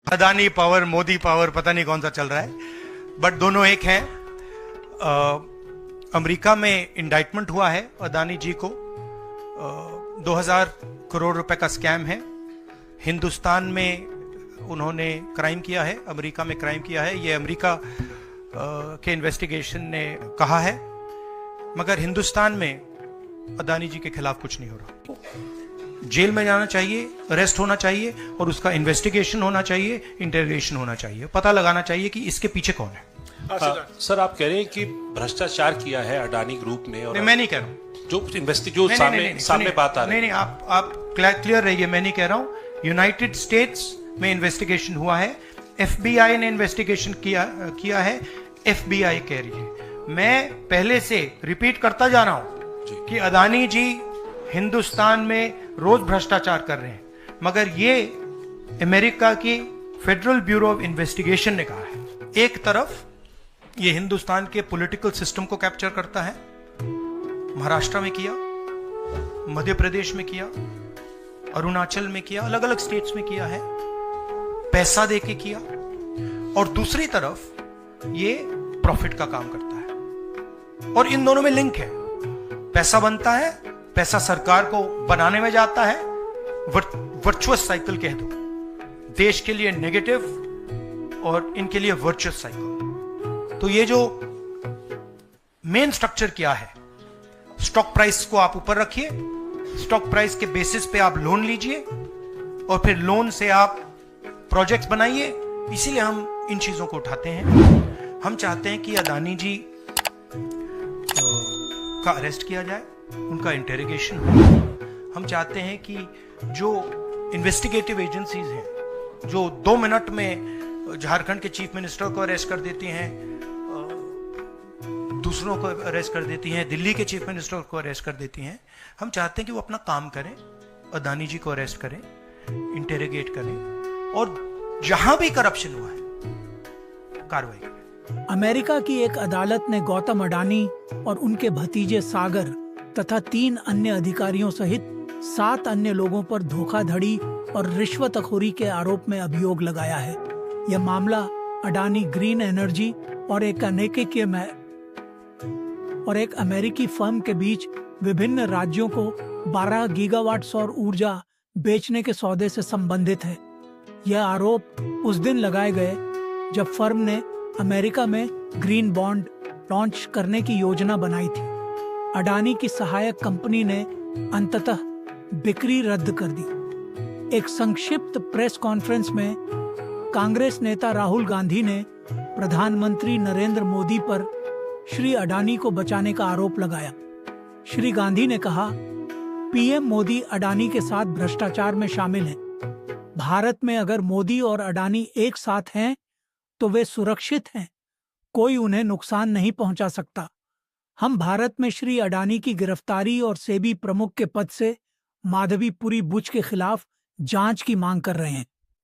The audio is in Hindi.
अदानी पावर, मोदी पावर, पता नहीं कौन सा चल रहा है, बट दोनों एक हैं। अमेरिका में इंडाइटमेंट हुआ है अदानी जी को। 2000 करोड़ रुपए का स्कैम है। हिंदुस्तान में उन्होंने क्राइम किया है, अमेरिका में क्राइम किया है, ये अमेरिका के इन्वेस्टिगेशन ने कहा है। मगर हिंदुस्तान में अदानी जी के खिलाफ कुछ नहीं हो रहा। जेल में जाना चाहिए, अरेस्ट होना चाहिए और उसका इन्वेस्टिगेशन होना चाहिए, इंटरोगेशन होना चाहिए, पता लगाना चाहिए कि इसके पीछे कौन है। सर, आप कह रहे हैं कि भ्रष्टाचार किया है अडानी ग्रुप ने, और मैं नहीं कह रहा हूं जो सामने बात आ रही है। नहीं, आप क्लियर रहिए, मैं नहीं कह रहा हूं। यूनाइटेड स्टेट्स में इन्वेस्टिगेशन हुआ है, एफबीआई ने इन्वेस्टिगेशन किया है, एफबीआई कह रही है। मैं पहले से रिपीट करता जा रहा हूं कि अदानी जी हिंदुस्तान में रोज भ्रष्टाचार कर रहे हैं, मगर ये अमेरिका की फेडरल ब्यूरो ऑफ इन्वेस्टिगेशन ने कहा है। एक तरफ ये हिंदुस्तान के पॉलिटिकल सिस्टम को कैप्चर करता है, महाराष्ट्र में किया, मध्य प्रदेश में किया, अरुणाचल में किया, अलग अलग स्टेट्स में किया है, पैसा देके किया, और दूसरी तरफ ये प्रॉफिट का काम करता है। और इन दोनों में लिंक है, पैसा बनता है, पैसा सरकार को बनाने में जाता है, वर्चुअस साइकिल कह दो, देश के लिए नेगेटिव और इनके लिए वर्चुअस साइकिल। तो ये जो मेन स्ट्रक्चर क्या है, स्टॉक प्राइस को आप ऊपर रखिए, स्टॉक प्राइस के बेसिस पे आप लोन लीजिए और फिर लोन से आप प्रोजेक्ट्स बनाइए। इसीलिए हम इन चीजों को उठाते हैं। हम चाहते हैं कि अदानी जी का अरेस्ट किया जाए, उनका इंटेरोगेशन हो। हम चाहते हैं कि जो इन्वेस्टिगेटिव एजेंसीज हैं, जो 2 मिनट में झारखंड के चीफ मिनिस्टर को अरेस्ट कर देती हैं, दूसरों को अरेस्ट कर देती हैं, दिल्ली के चीफ मिनिस्टर को अरेस्ट कर देती हैं, हम चाहते हैं कि वो अपना काम करें, अदानी जी को अरेस्ट करें, इंटेरोगेट करें और जहां भी करप्शन हुआ है कार्रवाई करें। अमेरिका की एक अदालत ने गौतम अडानी और उनके भतीजे सागर तथा 3 अन्य अधिकारियों सहित 7 अन्य लोगों पर धोखाधड़ी और रिश्वतखोरी के आरोप में अभियोग लगाया है। यह मामला अडानी ग्रीन एनर्जी और एक अमेरिकी फर्म के बीच विभिन्न राज्यों को 12 गीगावाट सौर ऊर्जा बेचने के सौदे से संबंधित है। यह आरोप उस दिन लगाए गए जब फर्म ने अमेरिका में ग्रीन बॉन्ड लॉन्च करने की योजना बनाई थी। अडानी की सहायक कंपनी ने अंततः बिक्री रद्द कर दी। एक संक्षिप्त प्रेस कॉन्फ्रेंस में कांग्रेस नेता राहुल गांधी ने प्रधानमंत्री नरेंद्र मोदी पर श्री अडानी को बचाने का आरोप लगाया। श्री गांधी ने कहा, पीएम मोदी अडानी के साथ भ्रष्टाचार में शामिल हैं। भारत में अगर मोदी और अडानी एक साथ हैं तो वे सुरक्षित हैं, कोई उन्हें नुकसान नहीं पहुंचा सकता। हम भारत में श्री अडानी की गिरफ्तारी और सेबी प्रमुख के पद से माधवीपुरी बुच के खिलाफ जांच की मांग कर रहे हैं।